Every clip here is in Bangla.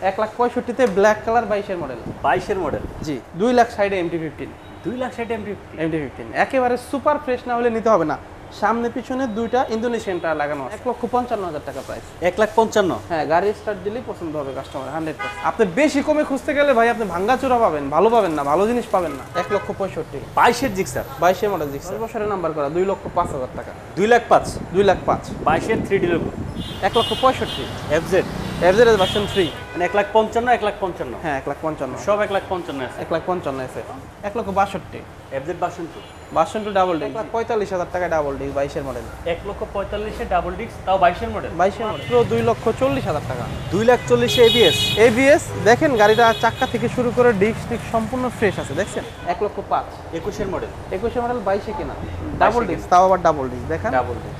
1,65,000 তে ব্ল্যাক কালার 22 এর মডেল। 22 এর মডেল। জি 2,60,000 MT-15। 2,60,000 MT-15 একেবারে সুপার ফ্রেশ না হলে নিতে হবে না। সামনে পিছনে দুইটা ইন্দোনেশিয়ান টায়ার লাগানো আছে। 1,55,000 টাকা প্রাইস। 1,55,000। হ্যাঁ, গাড়ি স্টার্ট দিলেই পছন্দ হবে কাস্টমার 100%। আপনি বেশি কমে খুঁজতে গেলে ভাই আপনি ভাঙ্গাচোরা পাবেন, ভালো পাবেন না, ভালো জিনিস পাবেন না। 1,65,000। 22 এর জিক্সার। 22 এর মডেল জিক্সার। 10 বছরের নাম্বার করা 2,05,000 টাকা। 2,05,000। 2,05,000। 22 এর 3D logo. 1,65,000। FZ। FZ version 3। মানে 1,55,000, 1,55,000। হ্যাঁ 1,55,000। সব 1,55,000 আছে। 1,55,000 আছে। 1,62,000। FZ version 2। Version 2 double disk. 1,45,000 টাকা ডাবল ডিস্ক 22 এর মডেল। 1,45,000 এ ডাবল ডিস্ক, তাও 22 এর মডেল। 22 এর মডেল। পুরো 2,40,000 টাকা। 2,40,000 ABS। ABS দেখেন গাড়িটা চাক্কা থেকে শুরু করে ডিস্ক টিক সম্পূর্ণ ফ্রেশ আছে দেখছেন। 1,05,000। 21 এর মডেল। 21 এর মডেল 22 এ কিনা। ডাবল ডিস্ক, তাও আবার ডাবল ডিস্ক দেখেন। Double disc.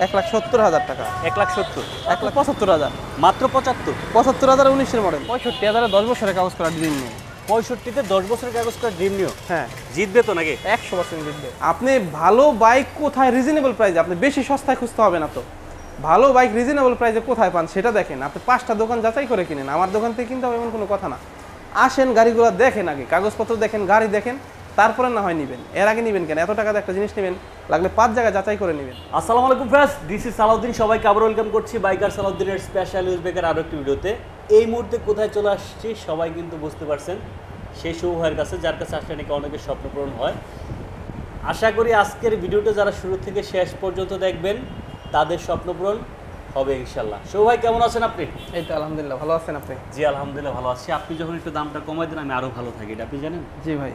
1,70,000 টাকা। 1,70,000। 1,75,000। মাত্র 75। 75,000 19 এর মডেল। 65,000 10 বছরের কাগজ করা ড্রিম নিয়ে। 65 তে 10 বছরের কাগজ করা ড্রিম নিও। হ্যাঁ জিতবে তো নাকি? 100% জিতবে। আপনি ভালো বাইক কোথায় রিজনেবল প্রাইসে, আপনি বেশি সস্তায় খুঁজতে হবে না তো। ভালো বাইক রিজনেবল প্রাইসে কোথায় পান সেটা দেখেন। আপনি 5টা দোকান যাচাই করে কিনেন, আমার দোকান থেকে কিনতে হবে এমন কোনো কথা না। আসেন গাড়িগুলো দেখেন, আগে কাগজপত্র দেখেন, গাড়ি দেখেন, তারপরে না হয় নেবেন। এর আগে নেবেন কেন? এত টাকা দিয়ে একটা জিনিস নেবেন, লাগলে 5 জায়গায় যাচাই করে নেবেন। আসসালামু আলাইকুম ফ্রেন্ডস, দিস ইজ সালাউদ্দিন। সবাইকে আবার ওয়েলকাম করছি বাইকার সালাউদ্দিনের স্পেশাল নিউজ বেকার আরও একটি ভিডিওতে। এই মুহূর্তে কোথায় চলে আসছি সবাই কিন্তু বুঝতে পারছেন, সেই শুভ ভাইয়ের কাছে, যার কাছে আসলে নাকি অনেকের স্বপ্ন পূরণ হয়। আশা করি আজকের ভিডিওটা যারা শুরু থেকে শেষ পর্যন্ত দেখবেন তাদের স্বপ্ন পূরণ হবে ইনশাল্লাহ। শুভ ভাই কেমন আছেন আপনি? এই তো আলহামদুলিল্লাহ, ভালো আছেন আপনি? জি আলহামদুলিল্লাহ ভালো আছি। আপনি যখন একটু দামটা কমাই দেন আমি আরও ভালো থাকি, এটা আপনি জানেন? জি ভাই,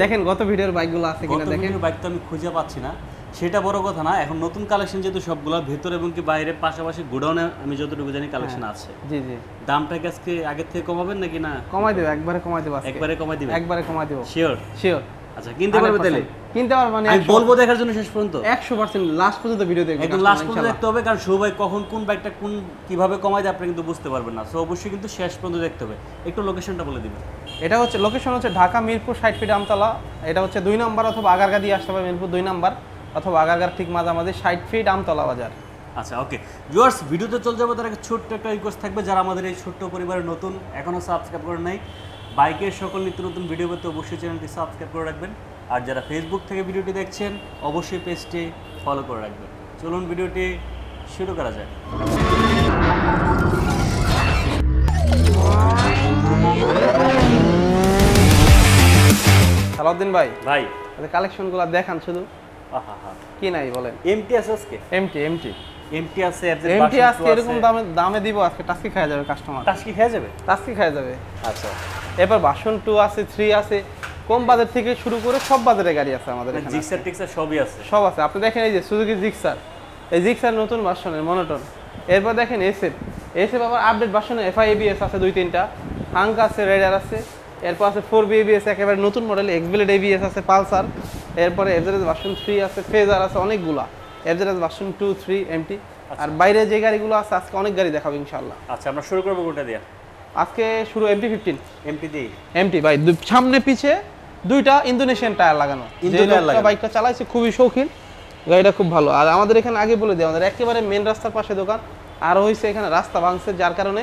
দেখেন গত ভিডিওর বাইকগুলো আছে কিনা দেখেন। বাইক তো আমি খুঁজে পাচ্ছি না, সেটা বড় কথা না। এখন নতুন কালেকশন যেহেতু সবগুলো ভেতর এবং কি বাইরে পাশাপাশি গোডাউনে আমি যতটুকু জানি কালেকশন আছে। জি জি। দামটা কি আজকে আগের থেকে কমাবেন নাকি না? কমাই দেব, একবারে কমাই দেব। একবারে কমাই দিবেন? একবারে কমাই দেব। শিওর? শিওর। আচ্ছা, কিনতে পারবে তাহলে? কিনতে পারবে মানে আমি বলবো দেখার জন্য শেষ পর্যন্ত 100% লাস্ট পর্যন্ত ভিডিও দেখবেন। একদম লাস্ট পর্যন্ত দেখতে হবে, কারণ শুভ ভাই কখন কোন বাইকটা কোন কিভাবে কমাই দেয় আপনি কিন্তু বুঝতে পারবেন না। সো অবশ্যই কিন্তু শেষ পর্যন্ত দেখতে হবে। একটু লোকেশনটা বলে দিবেন। এটা হচ্ছে লোকেশন হচ্ছে ঢাকা মিরপুর 60 ফিট আমতলা। এটা হচ্ছে 2 নম্বর অথবা আগারগা দিয়ে আসতে হবে, মিরপুর 2 নম্বর অথবা আগারগার ঠিক মাঝামাঝি 60 ফিট আমতলা বাজার। আচ্ছা ওকে ভিউয়ার্স, ভিডিওতে চলে যাবো তার আগে ছোট্ট একটা রিকোয়েস্ট থাকবে, যারা আমাদের এই ছোট্ট পরিবারের নতুন, এখনও সাবস্ক্রাইব করেন নাই, বাইকের সকল নিত্য নতুন ভিডিও পেতে অবশ্যই চ্যানেলটি সাবস্ক্রাইব করে রাখবেন। আর যারা ফেসবুক থেকে ভিডিওটি দেখছেন অবশ্যই পেজটি ফলো করে রাখবেন। চলুন ভিডিওটি শুরু করা যায়। সালাউদ্দিন ভাই, ভাই কালেকশনগুলো দেখান শুধু। কি নাই বলেন? এমটি আছে আজকে? এমটি এমটি আছে। এমটি আজকে এরকম দামে দিব, আজকে টাস্কি খাওয়া যাবে কাস্টমার। টাস্কি খাওয়া যাবে? টাস্কি খাওয়া যাবে। আচ্ছা, এরপর ভার্সন 2 আছে, 3 আছে, কম বাজেট থেকে শুরু করে সব বাজারে গাড়ি আছে আমাদের এখানে। জিক্সার টিক্সার সবই আছে? সব আছে। আপনি দেখেন এই যে সুজুকি জিক্সার, এই জিক্সার নতুন ভার্সনের মনোটন। এরপর দেখেন এসএফ আবার আপডেট ভার্সনে এফআই এবিএস আছে 2-3টা, হাঙ্ক আছে, রেডার আছে। এরপর আছে 4B এবিএস, একেবারে নতুন মডেল এক্সব্লেড এবিএস আছে, পালসার। এরপরে এফজেড ভার্সন 3 আছে, ফেজার আছে, অনেকগুলা এফজেড ভার্সন 2, 3 এমটি। আর বাইরে যে গাড়িগুলো আছে আজকে অনেক গাড়ি দেখাবো ইনশাআল্লাহ। আচ্ছা, আমরা শুরু করব কোনটা দিয়ে? আজকে শুরু MT-15। এমটি দিয়ে? এমটি ভাই, সামনে পিছে দুইটা ইন্দোনেশিয়ান টায়ার লাগানো। যে বাইকটা চালাইছে খুবই শৌখিন, গাড়িটা খুব ভালো। আর আমাদের এখানে আগে বলে দিই, আমাদের একেবারে মেন রাস্তার পাশে দোকান। আর হইছে এখানে রাস্তা ভাঙছে, যার কারণে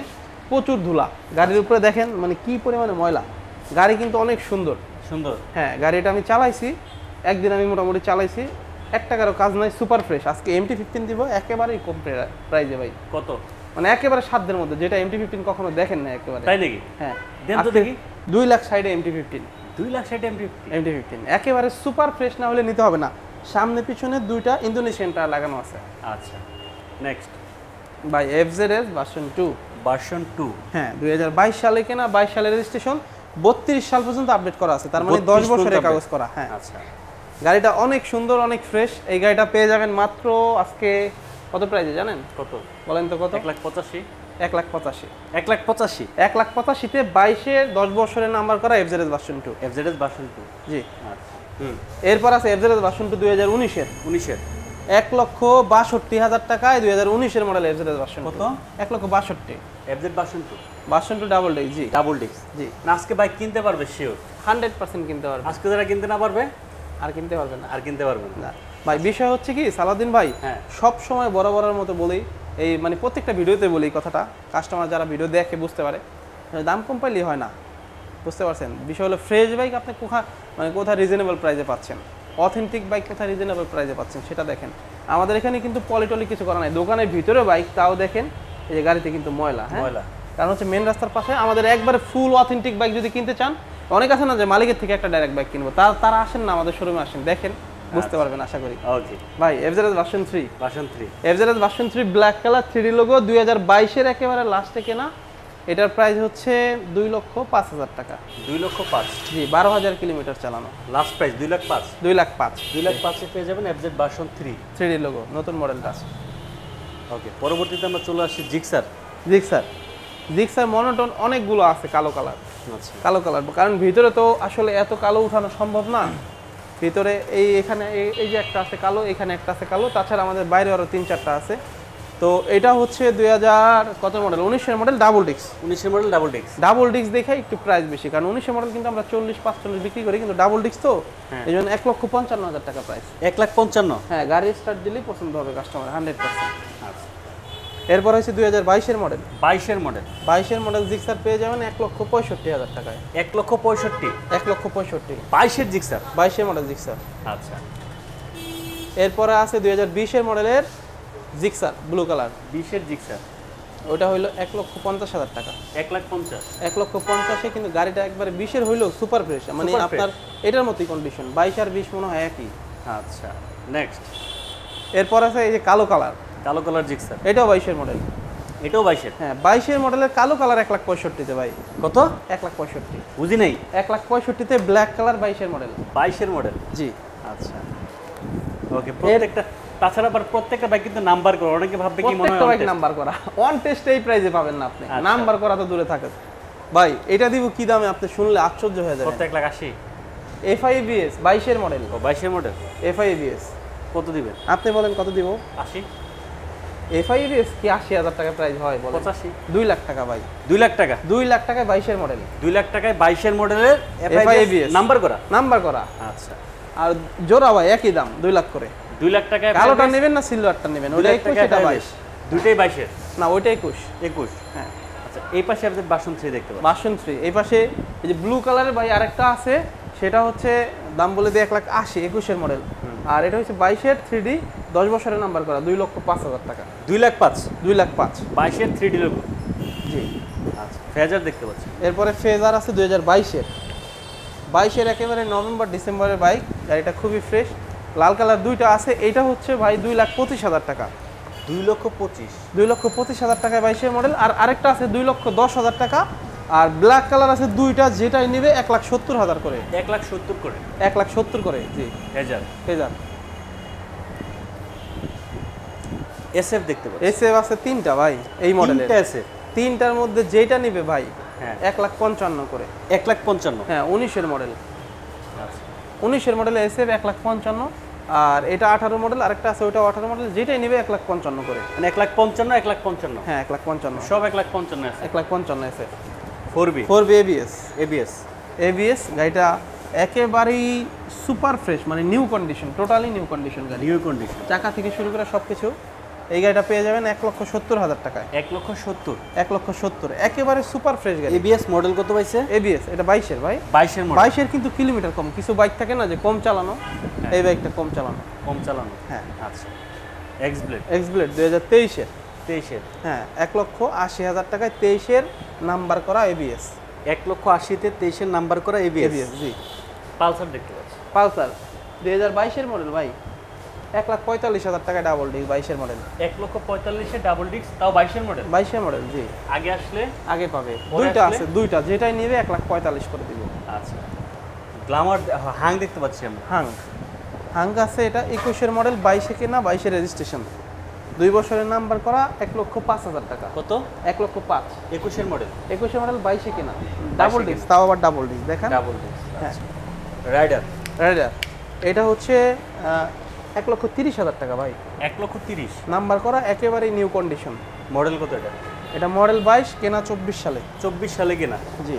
প্রচুর ধুলা গাড়ির উপরে। দেখেন মানে কি পরিমাণে ময়লা। গাড়ি কিন্তু অনেক সুন্দর। হ্যাঁ, গাড়িটা আমি চালাইছি, একদিন আমি মোটামুটি চালাইছি, 1 টাকারও কাজ নাই, সুপার ফ্রেশ। আজকে MT-15 দিব একেবারেই কম প্রাইজে ভাই। কত? মানে একেবারে সাধ্যের মধ্যে, যেটা MT-15 কখনো দেখেন না একেবারে। তাই নাকি? হ্যাঁ, দেন তো দেখি। 2,60,000 MT-15। 2,60,000 MT-15 একেবারে সুপার ফ্রেশ না হলে নিতে হবে না। সামনে পিছনে দুইটা ইন্দোনেশিয়ান টায়ার লাগানো আছে। আচ্ছা, নেক্সট ভাই FZS ভার্সন 2। ভার্সন 2? হ্যাঁ, 2022 সালে কেনা, 22 সালের রেজিস্ট্রেশন, 32 সাল পর্যন্ত আপডেট করা আছে, তার মানে 10 বছরের কাগজ করা। হ্যাঁ আচ্ছা, গাড়িটা অনেক সুন্দর, অনেক ফ্রেশ। এই গাড়িটা পেয়ে যাবেন মাত্র আজকে কত প্রাইসে জানেন? কত বলেন তো? কত? 1,85,000। 1,85,000। 1,85,000? 1,85,000 তে 22-এর 10 বছরের নাম্বার করা FZS ভার্সন 2। FZS version 2? জি। আচ্ছা। এরপর আছে FZS ভার্সন 2 2019-এর। 1,62,000 টাকায় 2019-এর মডেল FZS ভার্সন। কত? 1,62,000। FZ version 2? Version 2 double disc. জি, ডাবল ডিস্ক। জি। না আজকে বাইক কিনতে পারবে শিওর? 100% কিনতে পারবে। আজকে যারা কিনতে না পারবে আর কিনতে পারবে না। আর কিনতে পারবে না। ভাই বিষয় হচ্ছে কি সালাউদ্দিন ভাই, সব সময় বরাবরের মতো বলি, এই মানে প্রত্যেকটা ভিডিওতে বলি কথাটা, কাস্টমার যারা ভিডিও দেখে বুঝতে পারে। দাম কম পাইলেই হয় না, বুঝতে পারছেন? বিষয় হলো ফ্রেশ বাইক আপনি কোথায় রিজনেবল প্রাইসে পাচ্ছেন, অথেন্টিক বাইক কোথায় রিজনেবল প্রাইসে পাচ্ছেন সেটা দেখেন। আমাদের এখানে কিন্তু পলিটলি কিছু করা নাই, দোকানের ভিতরে বাইক, তাও দেখেন এই যে গাড়িতে কিন্তু ময়লা, হ্যাঁ কারণ হচ্ছে মেন রাস্তার পাশে। আমাদের একবারে ফুল অথেন্টিক বাইক যদি কিনতে চান, অনেক আছে না যে মালিকের থেকে একটা ডাইরেক্ট বাইক কিনবো, তারা আসেন না আমাদের শোরুমে, আসেন দেখেন, বুঝতে পারবেন আশা করি। ওকে ভাই FZ version 3 FZ version 3 black colour 3D logo 2022 এর একেবারে লাস্টে কেনা। এটার প্রাইস হচ্ছে 2,05,000 টাকা। 2,05,000 জি, 12,000 কিলোমিটার চালানো। Last price 2,05,000। 2,05,000 2,05,000 পেয়ে যাবেন এফজেড ভার্সন 3D লোগো নতুন মডেলটা। ওকে, পরবর্তীতে আমরা চলে আসছি জিক্সার। জিক্সার মনোটন অনেকগুলো আছে কালো কালার। আচ্ছা, কালো কালার কারণ ভিতরে তো আসলে এত কালো উঠানো সম্ভব না। ভিতরে এখানে এই যে একটা আছে কালো, এখানে একটা আছে কালো, তাছাড়া আমাদের বাইরে আরো 3-4টা আছে। তো এটা হচ্ছে 2000 কত মডেল, 19-এর মডেল ডাবল ডিস্ক। 19-এর মডেল ডাবল ডিস্ক দেখে একটু প্রাইস বেশি, কারণ 19-এর মডেল কিন্তু আমরা 40-45 বিক্রি করি, কিন্তু ডাবল ডিস্ক তো এই জন্য 1,55,000 টাকা প্রাইস। 1,55,000? হ্যাঁ, গাড়ি স্টার্ট দিলেই পছন্দ হবে কাস্টমার 100%। আচ্ছা, এরপর হচ্ছে 2022-এর মডেল। 22-এর মডেল জিক্সার পেয়ে যাবেন 1,65,000 টাকায়। 1,65,000? 1,65,000 22-এর জিক্সার? 22-এর মডেল জিক্সার। আচ্ছা, এরপরে আছে 2020-এর মডেলের জিক্সার ব্লু কালার। 20-এর জিক্সার ওটা হইলো 1,50,000 টাকা। 1,50,000? 1,50,000-এ কিন্তু গাড়িটা একবারে 20-এর হইলো সুপার ফ্রেশ, মানে আপনার এটার মতোই কন্ডিশন। 22 আর 20 মনে হয় একই। আচ্ছা, নেক্সট। এরপর আছে এই যে কালো কালার জিক্সার। এটাও 22-এর মডেল। এটাও 22-এর? হ্যাঁ, 22-এর মডেলের কালো কালার 1,65,000-তে ভাই। কত? 1,65,000। বুঝি নাই। 1,65,000-তে ব্ল্যাক কালার 22-এর মডেল। 22-এর মডেল? জি। আচ্ছা, ওকে। প্রত্যেকটা, তাছাড়া আবার প্রত্যেকটা বাইক কিন্তু নাম্বার করা, অনেকে ভাববে কি মনে হয় প্রত্যেকটা বাইক নাম্বার করা, অন টেস্টে এই প্রাইসে পাবেন না আপনি, নাম্বার করা তো দূরে থাকে। ভাই এটা দিব কি দামে, আপনি শুনলে আশ্চর্য হয়ে যাবেন। 1,80,000? FI-ABS 22-এর model. ও, 22-এর মডেল। FI-ABS কত দিবেন আপনি বলেন, কত দিব? 80? FI-ABS কি 80,000 টাকা প্রাইস হয় বলেন? 85? 2 লাখ টাকা ভাই। 2 লাখ টাকা? 2 লাখ টাকায় 22-এর মডেল। 2 লাখ টাকায় 22-এর মডেলের FI-ABS নাম্বার করা? নাম্বার করা। আচ্ছা, আর জোড়া ভাই একই দাম, 2 লাখ করে। 2 লাখ টাকায় কালোটা নেবেন না সিলভারটা নেবেন? ওটা 21, এটা 22। দুইটাই 22-এর? না, ওইটা 21। হ্যাঁ। আচ্ছা, এই পাশে আপনি ভার্সন 3 দেখতে পাচ্ছেন। ভার্সন 3 এই পাশে এই যে ব্লু কালারের ভাই আরেকটা আছে, সেটা হচ্ছে দাম বলে দিয়ে 1,80,000, 21-এর মডেল। আর এটা হচ্ছে 22-এর 3D 10 বছরের নাম্বার করা, 2,05,000 টাকা। 2,05,000? 2,05,000 22-এর 3D লোগো। জি। আচ্ছা, ফেজার দেখতে পাচ্ছেন। এরপরে ফেজার আছে 2022-এর। 22-এর একেবারে নভেম্বর ডিসেম্বরের বাইক, গাড়িটা খুবই ফ্রেশ। লাল কালার দুইটা আছে, এইটা হচ্ছে ভাই 2,25,000 টাকা। 2,25,000? 2,25,000 টাকায় 22-এর মডেল। আর আরেকটা আছে 2,10,000 টাকা। আর ব্ল্যাক কালার আছে দুইটা, যেটাই নেবে 1,70,000 করে। 1,70,000 করে? 1,70,000 করে, জি। ফেজার SF দেখতে পাচ্ছেন। SF আছে 3টা ভাই এই মডেলের। 3টা SF? 3টার মধ্যে যেটা নেবে ভাই হ্যাঁ 1,55,000 করে। 1,55,000? হ্যাঁ, 19-এর মডেল। আচ্ছা, 19-এর মডেল SF 1,55,000। আর এটা 18 মডেল, আরেকটা আছে ওটা 18 মডেল, যেটাই নেবে 1,55,000 করে। মানে 1,55,000, 1,55,000? হ্যাঁ, 1,55,000 সব 1,55,000 আছে? 1,55,000 SF 4B ABS। গাড়িটা একেবারেই সুপার ফ্রেশ, মানে new condition, totally new condition গাড়ি। নিউ কন্ডিশন, চাকা থেকে শুরু করে সবকিছু। এই গাড়িটা পেয়ে যাবেন 1,70,000 টাকায়। 1,70,000? 1,70,000 একেবারে সুপার ফ্রেশ গাড়ি। ABS মডেল কত পাইছে? ABS এটা 22-এর ভাই। 22-এর মডেল। 22-এর কিন্তু কিলোমিটার কম, কিছু বাইক থাকে না যে কম চালানো, এই বাইকটা কম চালানো। হ্যাঁ। আচ্ছা, এক্সব্লেড 2023-এর। 23-এর? হ্যাঁ, 1,80,000 টাকায় 23-এর নাম্বার করা ABS। 1,80,000-তে 23-এর নাম্বার করা ABS? জি। পালসার দেখতে পাচ্ছি। পালসার 2022-এর মডেল ভাই, 1,45,000 টাকায় ডাবল ডিস্ক 22-এর মডেল। 1,45,000-এ ডাবল ডিস্ক, তাও 22-এর মডেল? 22-এর মডেল, জি। আগে আসলে? আগে পাবে, দুইটা আছে, দুইটা যেটাই নেবে 1,45,000 করে দিব। আচ্ছা, গ্ল্যামার হাং দেখতে পাচ্ছি আমরা। হাং আছে, এটা 21-এর মডেল, 22-এ কেনা, 22-এর রেজিস্ট্রেশন, 2 বছরের নাম্বার করা, 1,05,000 টাকা। কত? 1,05,000। 21-এর মডেল? 21-এর মডেল, 22-এ কেনা, ডাবল ডিস্ক, তাও আবার ডাবল ডিস্ক, দেখেন। ডাবল ডিস্ক, হ্যাঁ। রাইডার এটা হচ্ছে 1,30,000 টাকা ভাই। 1,30,000? নাম্বার করা, একেবারে নিউ কন্ডিশন। মডেল কত এটা? এটা মডেল 22, কেনা 24 সালে। 24 সালে কেনা? জি।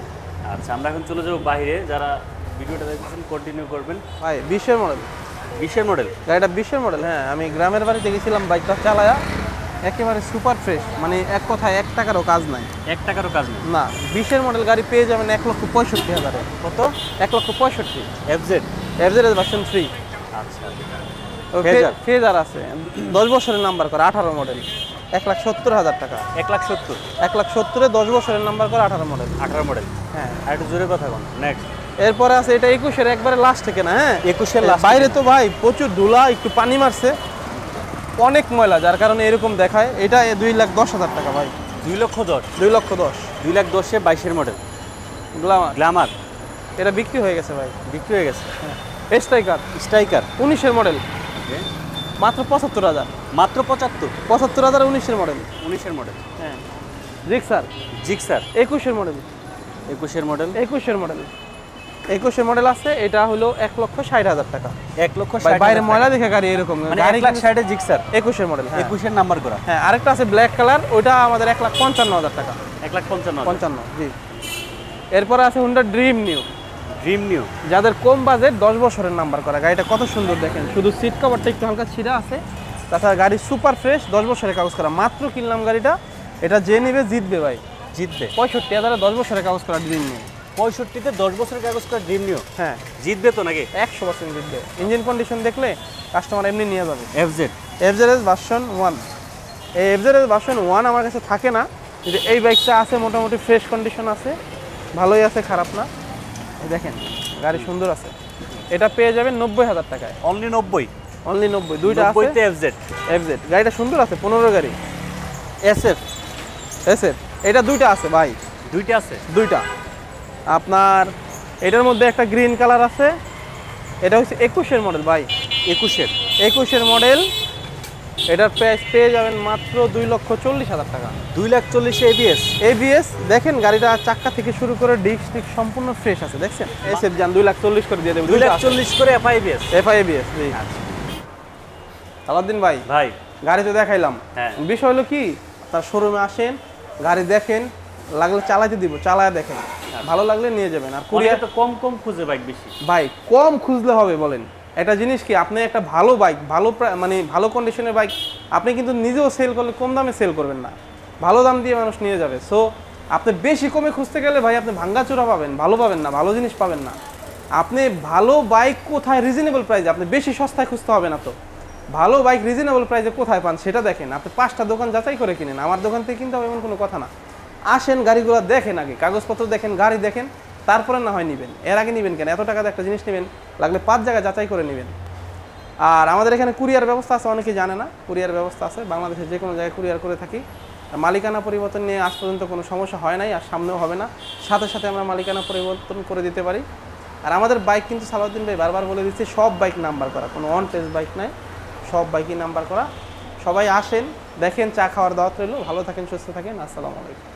আচ্ছা, আমরা এখন চলে যাবো বাইরে, যারা ভিডিওটা দেখছেন কন্টিনিউ করবেন। ভাই 20-এর মডেল। 20-এর মডেল? গাড়িটা 20-এর মডেল। হ্যাঁ, আমি গ্রামের বাড়িতে গেছিলাম বাইকটা চালায়া, একেবারে সুপার ফ্রেশ, মানে এক কথায় 1 টাকারও কাজ নাই। 1 টাকারও কাজ নেই। না, 20-এর মডেল গাড়ি পেয়ে যাবেন 1,65,000-এ। কত? 1,65,000। এফজেড। FZ version 3। আচ্ছা। ফেজার আছে 10 বছরের নাম্বার করা 18 মডেল, 1,70,000 টাকা। 1,70,000। 1,70,000-এ 10 বছরের নাম্বার করা 18 মডেল। 18 মডেল। হ্যাঁ, আর একটু জোরে কথা বল। নেক্সট। এরপরে আছে এটা 21-এর একবারে লাস্ট থেকে না। হ্যাঁ, 21-এর লাস্ট। বাইরে তো ভাই প্রচুর ধুলা, একটু পানি মারছে, অনেক ময়লা, যার কারণে এরকম দেখায়। এটা 2,10,000 টাকা ভাই। 2,10,000। 2,10,000। 2,10,000-এ 22-এর মডেল গ্ল্যামার। গ্ল্যামার। এটা বিক্রি হয়ে গেছে ভাই। বিক্রি হয়ে গেছে। স্ট্রাইকার। স্ট্রাইকার 19-এর মডেল, মাত্র 75,000। মাত্র 75। 75,000 19-এর মডেল। 19-এর মডেল। হ্যাঁ, জিক্সার। জিক্সার 21-এর মডেল। 21-এর মডেল। 21-এর মডেল। 21-এর মডেল আছে, এটা হলো 1,60,000 টাকা। 1,60,000 বাইরে ময়লা দেখে গাড়ি এরকম মানে গাড়ি 1,60,000 জিক্সার। 21-এর মডেল। 21-এর নাম্বার করা। হ্যাঁ, আরেকটা আছে ব্ল্যাক কালার, ওইটা আমাদের 1,55,000 টাকা। 1,55,000। 55, জি। এরপরে আছে Honda dream new. Dream new. যাদের কম বাজেট, 10 বছরের নাম্বার করা গাড়িটা কত সুন্দর দেখেন, শুধু সিট কভারটা একটু হালকা ছিঁড়া আছে, তাছাড়া গাড়ি সুপার ফ্রেশ, 10 বছরের কাগজ করা। মাত্র কিনলাম গাড়িটা, এটা যে নেবে জিতবে ভাই, জিতবে। 65,000-এ 10 বছরের কাগজ করা ড্রিম নিউ। 65-তে 10 বছরের কাগজ করা ড্রিম নিউ। হ্যাঁ, জিতবে তো নাকি? 100% জিতবে। ইঞ্জিন কন্ডিশন দেখলে কাস্টমার এমনি নিয়ে যাবে। এফজেড। FZ version 1। এই এফজেড ভার্সন 1 আমার কাছে থাকে না, কিন্তু এই বাইকটা আছে, মোটামুটি ফ্রেশ কন্ডিশন আছে, ভালোই আছে, খারাপ না। এই দেখেন গাড়ি সুন্দর আছে। এটা পেয়ে যাবেন 90,000 টাকায়। অনলি 90। অনলি 90। দুইটা আছে 90-তে এফজেড। এফজেড গাড়িটা সুন্দর আছে, 15 গাড়ি। এসএফ। এসএফ এটা দুইটা আছে ভাই। দুইটা আছে। দুইটা আপনার, এটার মধ্যে একটা গ্রিন কালার আছে, এটা হচ্ছে 21-এর মডেল ভাই। 21-এর মডেল। এটার প্রাইস পেয়ে যাবেন মাত্র 2,40,000 টাকা। 2,40,000 এবিএস। এবিএস দেখেন, গাড়িটা চাক্কা থেকে শুরু করে ডিস্ক টিক সম্পূর্ণ ফ্রেশ আছে, দেখছেন। এসএফ যান 2,40,000 করে দিয়ে দেব। 2,40,000 করে এফআইবিএস। এফআইবিএস, জি। সালাউদ্দিন ভাই, ভাই গাড়ি তো দেখাইলাম, হ্যাঁ। বিষয় হলো কি, আপনার শোরুমে আসেন, গাড়ি দেখেন, লাগলে চালাতে দিব, চালায় দেখেন, ভালো লাগলে নিয়ে যাবেন। আর কুরিয়ার তো কম কম খুঁজে বাইক বেশি ভাই, কম খুঁজলে হবে বলেন? একটা জিনিস কি, আপনি একটা ভালো বাইক, মানে ভালো কন্ডিশনের বাইক আপনি কিন্তু নিজেও সেল করলে কম দামে সেল করবেন না, ভালো দাম দিয়ে মানুষ নিয়ে যাবে। সো আপনি বেশি কমে খুঁজতে গেলে ভাই আপনি ভাঙ্গাচোরা পাবেন, ভালো পাবেন না, ভালো জিনিস পাবেন না। আপনি ভালো বাইক কোথায় রিজনেবল প্রাইসে, আপনি বেশি সস্তায় খুঁজতে হবে না, তো ভালো বাইক রিজনেবল প্রাইসে কোথায় পান সেটা দেখেন। আপনি 5টা দোকান যাচাই করে কিনেন, আমার দোকান থেকে কিনতে হবে এমন কোনো কথা না। আসেন, গাড়িগুলো দেখেন, আগে কাগজপত্র দেখেন, গাড়ি দেখেন, তারপরে না হয় নেবেন। এর আগে নেবেন কেন? এত টাকাতে একটা জিনিস নেবেন, লাগলে 5 জায়গায় যাচাই করে নেবেন। আর আমাদের এখানে কুরিয়ার ব্যবস্থা আছে, অনেকে জানে না, কুরিয়ার ব্যবস্থা আছে, বাংলাদেশের যে কোনো জায়গায় কুরিয়ার করে থাকি। মালিকানা পরিবর্তন নিয়ে আজ পর্যন্ত কোনো সমস্যা হয় নাই, আর সামনেও হবে না। সাথে সাথে আমরা মালিকানা পরিবর্তন করে দিতে পারি। আর আমাদের বাইক কিন্তু সালাউদ্দিন ভাই বারবার বলে দিচ্ছি, সব বাইক নাম্বার করা, কোনো অন টেস্ট বাইক নাই, সব বাইকই নাম্বার করা। সবাই আসেন, দেখেন, চা খাওয়ার দাওয়াত রইল। ভালো থাকেন, সুস্থ থাকেন, আসসালামু আলাইকুম।